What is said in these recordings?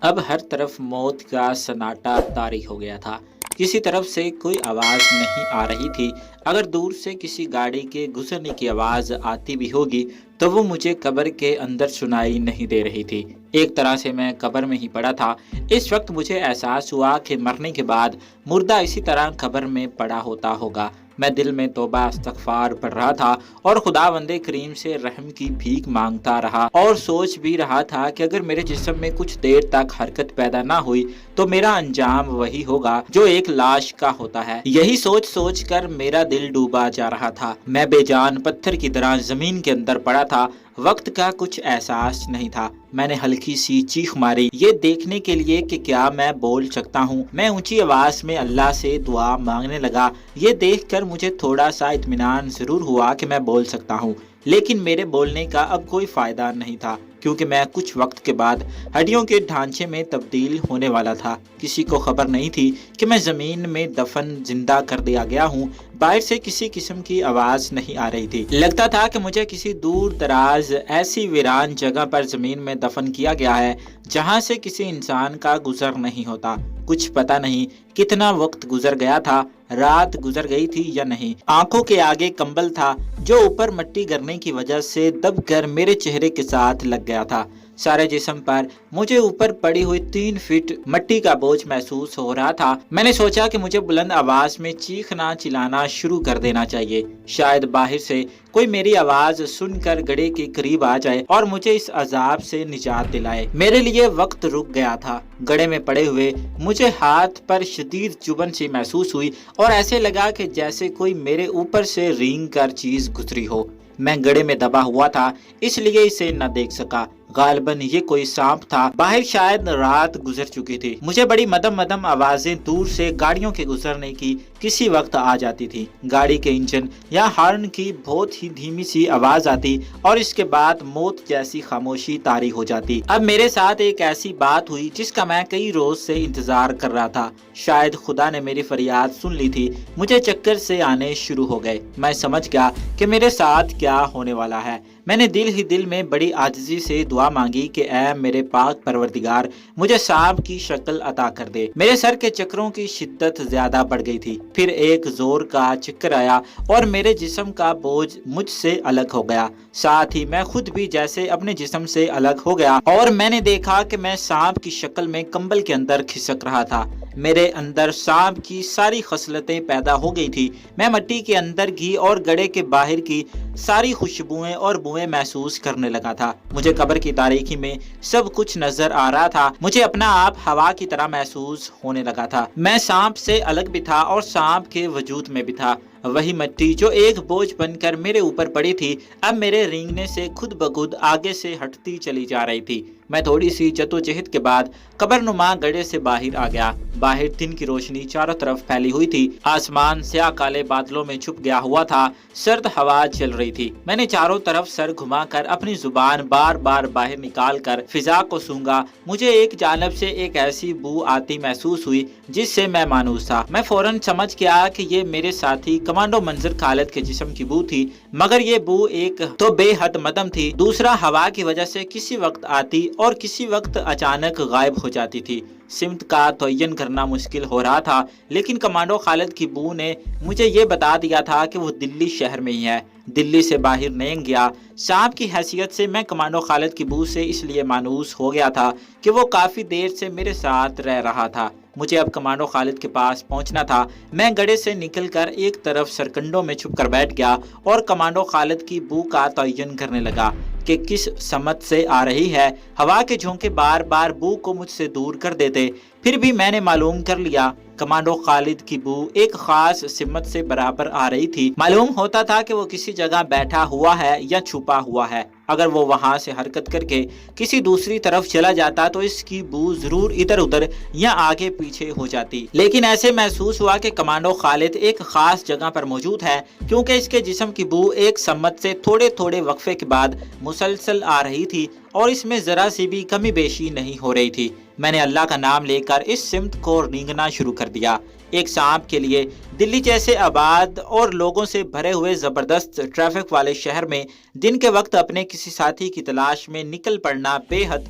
اب ہر طرف موت کا سناٹا طاری ہو گیا تھا۔ کسی طرف سے کوئی آواز نہیں آ رہی تھی۔ اگر دور سے کسی گاڑی کے گزرنے کی آواز آتی بھی ہوگی تو وہ مجھے قبر کے اندر سنائی نہیں دے رہی تھی۔ ایک طرح سے میں قبر میں ہی پڑا تھا۔ اس وقت مجھے احساس ہوا کہ مرنے کے بعد مردہ اسی طرح قبر میں پڑا ہوتا ہوگا۔ میں دل میں توبہ استغفار پڑھ رہا تھا اور خداوند کریم سے رحم کی بھیک مانگتا رہا، اور سوچ بھی رہا تھا کہ اگر میرے جسم میں کچھ دیر تک حرکت پیدا نہ ہوئی تو میرا انجام وہی ہوگا جو ایک لاش کا ہوتا ہے۔ یہی سوچ سوچ کر میرا دل ڈوبا جا رہا تھا۔ میں بے جان پتھر کی طرح زمین کے اندر پڑا تھا۔ وقت کا کچھ احساس نہیں تھا۔ میں نے ہلکی سی چیخ ماری، یہ دیکھنے کے لیے کہ کیا میں بول سکتا ہوں۔ میں اونچی آواز میں اللہ سے دعا مانگنے لگا۔ یہ دیکھ کر مجھے تھوڑا سا اطمینان ضرور ہوا کہ میں بول سکتا ہوں، لیکن میرے بولنے کا اب کوئی فائدہ نہیں تھا، کیونکہ میں کچھ وقت کے بعد ہڈیوں کے ڈھانچے میں تبدیل ہونے والا تھا۔ کسی کو خبر نہیں تھی کہ میں زمین میں دفن زندہ کر دیا گیا ہوں۔ باہر سے کسی قسم کی آواز نہیں آ رہی تھی۔ لگتا تھا کہ مجھے کسی دور دراز ایسی ویران جگہ پر زمین میں دفن کیا گیا ہے جہاں سے کسی انسان کا گزر نہیں ہوتا۔ کچھ پتہ نہیں کتنا وقت گزر گیا تھا، رات گزر گئی تھی یا نہیں۔ آنکھوں کے آگے کمبل تھا جو اوپر مٹی گرنے کی وجہ سے دب کر میرے چہرے کے ساتھ لگ گیا تھا۔ سارے جسم پر مجھے اوپر پڑی ہوئی 3 فٹ مٹی کا بوجھ محسوس ہو رہا تھا۔ میں نے سوچا کہ مجھے بلند آواز میں چیخنا چلانا شروع کر دینا چاہیے، شاید باہر سے کوئی میری آواز سن کر گڑھے کے قریب آ جائے اور مجھے اس عذاب سے نجات دلائے۔ میرے لیے وقت رک گیا تھا۔ گڑھے میں پڑے ہوئے مجھے ہاتھ پر شدید چبھن سی محسوس ہوئی اور ایسے لگا کہ جیسے کوئی میرے اوپر سے رینگ کر چیز گزری ہو۔ میں گڑھے میں دبا ہوا تھا، اس لیے اسے نہ دیکھ سکا۔ غالباً یہ کوئی سانپ تھا۔ باہر شاید رات گزر چکی تھی۔ مجھے بڑی مدم مدم آوازیں دور سے گاڑیوں کے گزرنے کی کسی وقت آ جاتی تھی۔ گاڑی کے انجن یا ہارن کی بہت ہی دھیمی سی آواز آتی اور اس کے بعد موت جیسی خاموشی طاری ہو جاتی۔ اب میرے ساتھ ایک ایسی بات ہوئی جس کا میں کئی روز سے انتظار کر رہا تھا۔ شاید خدا نے میری فریاد سن لی تھی۔ مجھے چکر سے آنے شروع ہو گئے۔ میں سمجھ گیا کہ میرے ساتھ کیا ہونے والا ہے۔ میں نے دل ہی دل میں بڑی عاجزی سے دعا مانگی کہ اے میرے پاک پروردگار، مجھے سانپ کی شکل عطا کر دے۔ میرے سر کے چکروں کی شدت زیادہ بڑھ گئی تھی۔ پھر ایک زور کا چکر آیا اور میرے جسم کا بوجھ مجھ سے الگ ہو گیا، ساتھ ہی میں خود بھی جیسے اپنے جسم سے الگ ہو گیا، اور میں نے دیکھا کہ میں سانپ کی شکل میں کمبل کے اندر کھسک رہا تھا۔ میرے اندر سانپ کی ساری خصلتیں پیدا ہو گئی تھی۔ میں مٹی کے اندر گھی اور گڑھے کے باہر کی ساری خوشبوئیں اور بوئیں محسوس کرنے لگا تھا۔ مجھے قبر کی تاریکی میں سب کچھ نظر آ رہا تھا۔ مجھے اپنا آپ ہوا کی طرح محسوس ہونے لگا تھا۔ میں سانپ سے الگ بھی تھا اور سانپ کے وجود میں بھی تھا۔ وہی مٹی جو ایک بوجھ بن کر میرے اوپر پڑی تھی اب میرے رینگنے سے خود بخود آگے سے ہٹتی چلی جا رہی تھی۔ میں تھوڑی سی جدوجہد کے بعد قبر نما گڑھے سے باہر آ گیا۔ باہر دن کی روشنی چاروں طرف پھیلی ہوئی تھی۔ آسمان سیاہ کالے بادلوں میں چھپ گیا ہوا تھا۔ سرد ہوا چل رہی تھی۔ میں نے چاروں طرف سر گھما کر اپنی زبان بار بار باہر نکال کر فضا کو سونگا۔ مجھے ایک جانب سے ایک ایسی بو آتی محسوس ہوئی جس سے میں مانوس تھا۔ میں فوراً سمجھ گیا کہ یہ میرے ساتھی کمانڈو منظر خالد کے جسم کی بو تھی، مگر یہ بو ایک تو بے حد مدم تھی، دوسرا ہوا کی وجہ سے کسی وقت آتی اور کسی وقت اچانک غائب ہو جاتی تھی۔ سمت کا تعین کرنا مشکل ہو رہا تھا، لیکن کمانڈو خالد کی بو نے مجھے یہ بتا دیا تھا کہ وہ دلی شہر میں ہی ہے۔ دلی سے باہر نہیں گیا۔ سانپ کی حیثیت سے میں کمانڈو خالد کی بو سے اس لیے مانوس ہو گیا تھا کہ وہ کافی دیر سے میرے ساتھ رہ رہا تھا۔ مجھے اب کمانڈو خالد کے پاس پہنچنا تھا۔ میں گڑھے سے نکل کر ایک طرف سرکنڈوں میں چھپ کر بیٹھ گیا اور کمانڈو خالد کی بو کا تعین کرنے لگا کہ کس سمت سے آ رہی ہے۔ ہوا کے جھونکے بار بار بو کو مجھ سے دور کر دیتے، پھر بھی میں نے معلوم کر لیا کمانڈو خالد کی بو ایک خاص سمت سے برابر آ رہی تھی۔ معلوم ہوتا تھا کہ وہ کسی جگہ بیٹھا ہوا ہے یا چھپا ہوا ہے۔ اگر وہ وہاں سے حرکت کر کے کسی دوسری طرف چلا جاتا تو اس کی بو ضرور ادھر ادھر یا آگے پیچھے ہو جاتی، لیکن ایسے محسوس ہوا کہ کمانڈو خالد ایک خاص جگہ پر موجود ہے، کیونکہ اس کے جسم کی بو ایک سمت سے تھوڑے تھوڑے وقفے کے بعد مسلسل آ رہی تھی اور اس میں ذرا سی بھی کمی بیشی نہیں ہو رہی تھی۔ میں نے اللہ کا نام لے کر اس سمت کو رینگنا شروع کر دیا۔ ایک سانپ کے لیے دلی جیسے آباد اور لوگوں سے بھرے ہوئے زبردست ٹریفک والے شہر میں دن کے وقت اپنے کسی ساتھی کی تلاش میں نکل پڑنا بے حد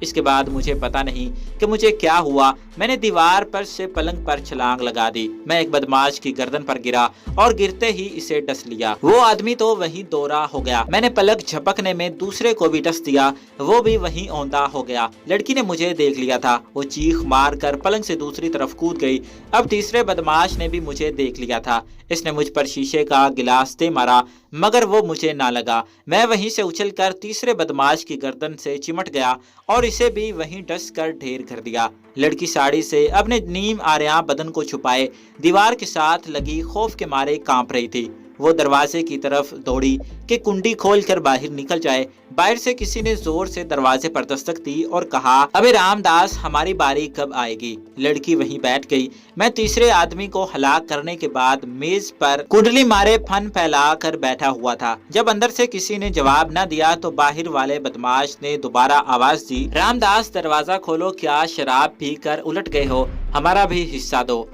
اس کے بعد مجھے پتا نہیں کہ مجھے کیا ہوا، میں نے دیوار پر سے پلنگ پر چھلانگ لگا دی۔ میں ایک بدماش کی گردن پر گرا اور گرتے ہی اسے ڈس لیا۔ وہ آدمی تو وہیں دورہ ہو گیا۔ میں نے پلک جھپکنے میں دوسرے کو بھی ڈس دیا، وہ بھی وہیں اوندا ہو گیا۔ لڑکی نے مجھے دیکھ لیا تھا، وہ چیخ مار کر پلنگ سے دوسری طرف کود گئی۔ اب تیسرے بدماش نے بھی مجھے دیکھ لیا تھا، اس نے مجھ پر شیشے کا گلاس دے مارا مگر وہ مجھے نہ لگا۔ میں وہیں سے اچھل کر تیسرے بدماش کی گردن سے چمٹ گیا اور اسے بھی وہیں ڈس کر ڈھیر کر دیا۔ لڑکی ساڑی سے اپنے نیم آریاں بدن کو چھپائے دیوار کے ساتھ لگی خوف کے مارے کانپ رہی تھی۔ وہ دروازے کی طرف دوڑی کہ کنڈی کھول کر باہر نکل جائے۔ باہر سے کسی نے زور سے دروازے پر دستک دی اور کہا، ابے رام داس، ہماری باری کب آئے گی؟ لڑکی وہیں بیٹھ گئی۔ میں تیسرے آدمی کو ہلاک کرنے کے بعد میز پر کنڈلی مارے پھن پھیلا کر بیٹھا ہوا تھا۔ جب اندر سے کسی نے جواب نہ دیا تو باہر والے بدماش نے دوبارہ آواز دی، رام داس دروازہ کھولو، کیا شراب پی کر الٹ گئے ہو؟ ہمارا بھی حصہ دو۔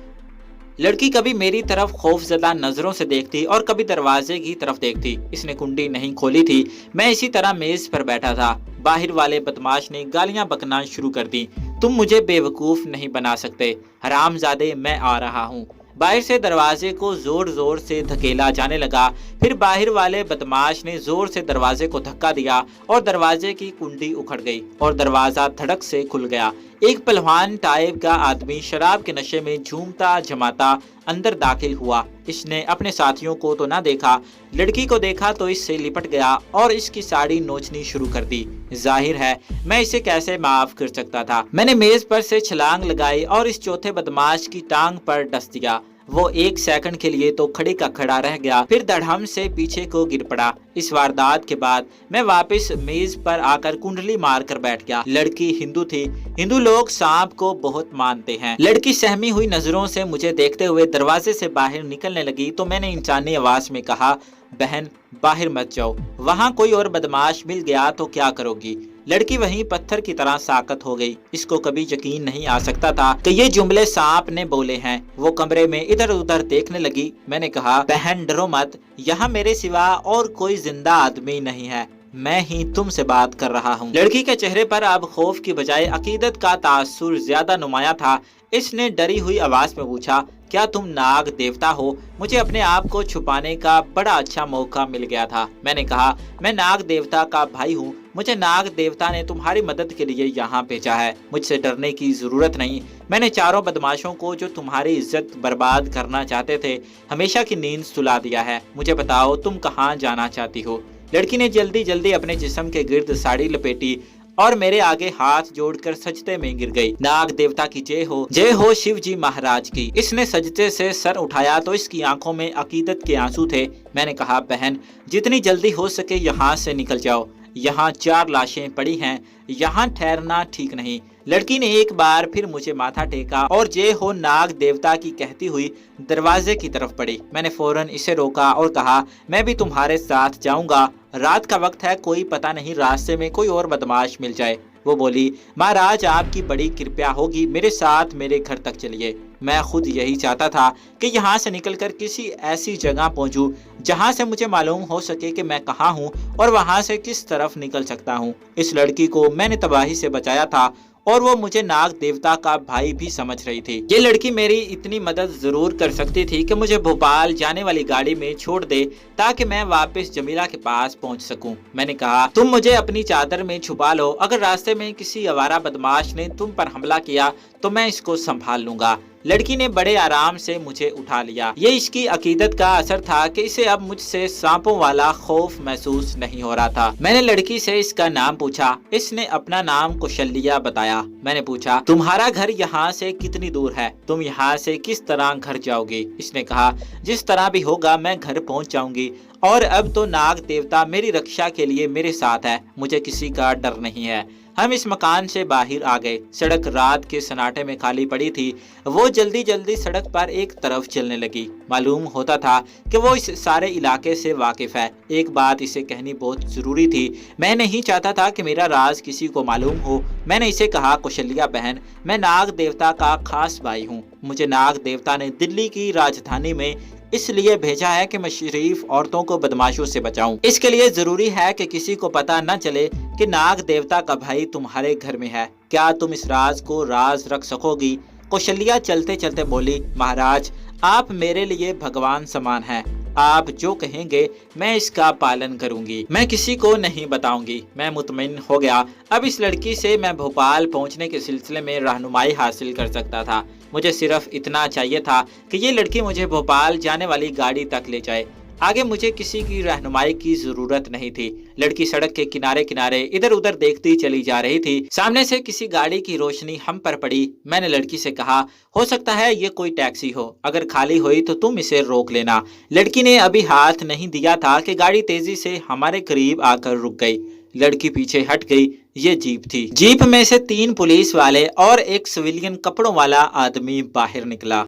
لڑکی کبھی میری طرف خوف زدہ نظروں سے دیکھتی اور کبھی دروازے کی طرف دیکھتی۔ اس نے کنڈی نہیں کھولی تھی۔ میں اسی طرح میز پر بیٹھا تھا۔ باہر والے بدماش نے گالیاں بکنا شروع کر دی، تم مجھے بے وقوف نہیں بنا سکتے، حرام زادے، میں آ رہا ہوں۔ باہر سے دروازے کو زور زور سے دھکیلا جانے لگا۔ پھر باہر والے بدماش نے زور سے دروازے کو دھکا دیا اور دروازے کی کنڈی اکھڑ گئی اور دروازہ دھڑک سے کھل گیا۔ ایک پہلوان ٹائپ کا آدمی شراب کے نشے میں جھومتا جھماتا اندر داخل ہوا۔ اس نے اپنے ساتھیوں کو تو نہ دیکھا، لڑکی کو دیکھا تو اس سے لپٹ گیا اور اس کی ساڑی نوچنی شروع کر دی۔ ظاہر ہے میں اسے کیسے معاف کر سکتا تھا۔ میں نے میز پر سے چھلانگ لگائی اور اس چوتھے بدماش کی ٹانگ پر ڈس دیا۔ وہ ایک سیکنڈ کے لیے تو کھڑے کا کھڑا رہ گیا، پھر دڑہم سے پیچھے کو گر پڑا۔ اس واردات کے بعد میں واپس میز پر آ کر کنڈلی مار کر بیٹھ گیا۔ لڑکی ہندو تھی، ہندو لوگ سانپ کو بہت مانتے ہیں۔ لڑکی سہمی ہوئی نظروں سے مجھے دیکھتے ہوئے دروازے سے باہر نکلنے لگی تو میں نے انسانی آواز میں کہا، بہن باہر مت جاؤ، وہاں کوئی اور بدماش مل گیا تو کیا کرو گی؟ لڑکی وہیں پتھر کی طرح ساکت ہو گئی۔ اس کو کبھی یقین نہیں آ سکتا تھا کہ یہ جملے سانپ نے بولے ہیں۔ وہ کمرے میں ادھر ادھر دیکھنے لگی۔ میں نے کہا، بہن ڈرو مت، یہاں میرے سوا اور کوئی زندہ آدمی نہیں ہے، میں ہی تم سے بات کر رہا ہوں۔ لڑکی کے چہرے پر اب خوف کی بجائے عقیدت کا تاثر زیادہ نمایاں تھا۔ اس نے ڈری ہوئی آواز میں پوچھا، کیا تم ناگ دیوتا ہو؟ مجھے اپنے آپ کو چھپانے کا بڑا اچھا موقع مل گیا تھا۔ میں نے کہا، میں ناگ دیوتا کا بھائی ہوں، مجھے ناگ دیوتا نے تمہاری مدد کے لیے یہاں بھیجا ہے، مجھ سے ڈرنے کی ضرورت نہیں۔ میں نے چاروں بدماشوں کو جو تمہاری عزت برباد کرنا چاہتے تھے ہمیشہ کی نیند سلا دیا ہے۔ مجھے بتاؤ تم کہاں جانا چاہتی ہو؟ لڑکی نے جلدی جلدی اپنے جسم کے گرد ساڑی لپیٹی اور میرے آگے ہاتھ جوڑ کر سجدے میں گر گئی۔ ناگ دیوتا کی جے ہو شیو جی مہاراج کی۔ اس نے سجدے سے سر اٹھایا تو اس کی آنکھوں میں عقیدت کے آنسو تھے۔ میں نے کہا، بہن جتنی جلدی ہو سکے یہاں سے نکل جاؤ، یہاں 4 لاشیں پڑی ہیں، یہاں ٹھہرنا ٹھیک نہیں۔ لڑکی نے ایک بار پھر مجھے ماتھا ٹیکا اور جے ہو ناگ دیوتا کی کہتی ہوئی دروازے کی طرف بڑھی۔ میں نے فوراً اسے روکا اور کہا، میں بھی تمہارے ساتھ جاؤں گا، رات کا وقت ہے، کوئی پتہ نہیں راستے میں کوئی اور بدماش مل جائے۔ وہ بولی، مہاراج آپ کی بڑی کرپیا ہوگی، میرے ساتھ میرے گھر تک چلیے۔ میں خود یہی چاہتا تھا کہ یہاں سے نکل کر کسی ایسی جگہ پہنچوں جہاں سے مجھے معلوم ہو سکے کہ میں کہاں ہوں اور وہاں سے کس طرف نکل سکتا ہوں۔ اس لڑکی کو میں نے تباہی سے بچایا تھا اور وہ مجھے ناگ دیوتا کا بھائی بھی سمجھ رہی تھی۔ یہ لڑکی میری اتنی مدد ضرور کر سکتی تھی کہ مجھے بھوپال جانے والی گاڑی میں چھوڑ دے تاکہ میں واپس جمیلہ کے پاس پہنچ سکوں۔ میں نے کہا، تم مجھے اپنی چادر میں چھپا لو، اگر راستے میں کسی آوارہ بدماش نے تم پر حملہ کیا تو میں اس کو سنبھال لوں گا۔ لڑکی نے بڑے آرام سے مجھے اٹھا لیا۔ یہ اس کی عقیدت کا اثر تھا کہ اسے اب مجھ سے سانپوں والا خوف محسوس نہیں ہو رہا تھا۔ میں نے لڑکی سے اس کا نام پوچھا۔ اس نے اپنا نام کوشلیہ بتایا۔ میں نے پوچھا، تمہارا گھر یہاں سے کتنی دور ہے؟ تم یہاں سے کس طرح گھر جاؤ گی؟ اس نے کہا، جس طرح بھی ہوگا میں گھر پہنچ جاؤں گی، اور اب تو ناگ دیوتا میری رکشا کے لیے میرے ساتھ ہے، مجھے کسی کا ڈر نہیں ہے۔ ہم اس مکان سے باہر آ گئے۔ سڑک رات کے سناٹے میں خالی پڑی تھی۔ وہ جلدی جلدی سڑک پر ایک طرف چلنے لگی۔ معلوم ہوتا تھا کہ وہ اس سارے علاقے سے واقف ہے۔ ایک بات اسے کہنی بہت ضروری تھی، میں نہیں چاہتا تھا کہ میرا راز کسی کو معلوم ہو۔ میں نے اسے کہا، کوشلیہ بہن، میں ناگ دیوتا کا خاص بھائی ہوں۔ مجھے ناگ دیوتا نے دلی کی راجدھانی میں اس لیے بھیجا ہے کہ میں شریف عورتوں کو بدماشوں سے بچاؤں۔ اس کے لیے ضروری ہے کہ کسی کو پتہ نہ چلے کہ ناگ دیوتا کا بھائی تمہارے گھر میں ہے۔ کیا تم اس راز کو راز رکھ سکو گی؟ کوشلیا چلتے چلتے بولی، مہاراج آپ میرے لیے بھگوان سمان ہیں، آپ جو کہیں گے میں اس کا پالن کروں گی، میں کسی کو نہیں بتاؤں گی۔ میں مطمئن ہو گیا، اب اس لڑکی سے میں بھوپال پہنچنے کے سلسلے میں رہنمائی حاصل کر سکتا تھا۔ مجھے صرف اتنا چاہیے تھا کہ یہ لڑکی مجھے بھوپال جانے والی گاڑی تک لے جائے، آگے مجھے کسی کی رہنمائی کی ضرورت نہیں تھی۔ لڑکی سڑک کے کنارے کنارے ادھر ادھر دیکھتی چلی جا رہی تھی۔ سامنے سے کسی گاڑی کی روشنی ہم پر پڑی۔ میں نے لڑکی سے کہا، ہو سکتا ہے یہ کوئی ٹیکسی ہو، اگر خالی ہوئی تو تم اسے روک لینا۔ لڑکی نے ابھی ہاتھ نہیں دیا تھا کہ گاڑی تیزی سے ہمارے قریب آ کر رک گئی۔ لڑکی پیچھے ہٹ گئی۔ یہ جیپ تھی۔ جیپ میں سے 3 پولیس والے اور ایک سویلین کپڑوں والا آدمی باہر نکلا۔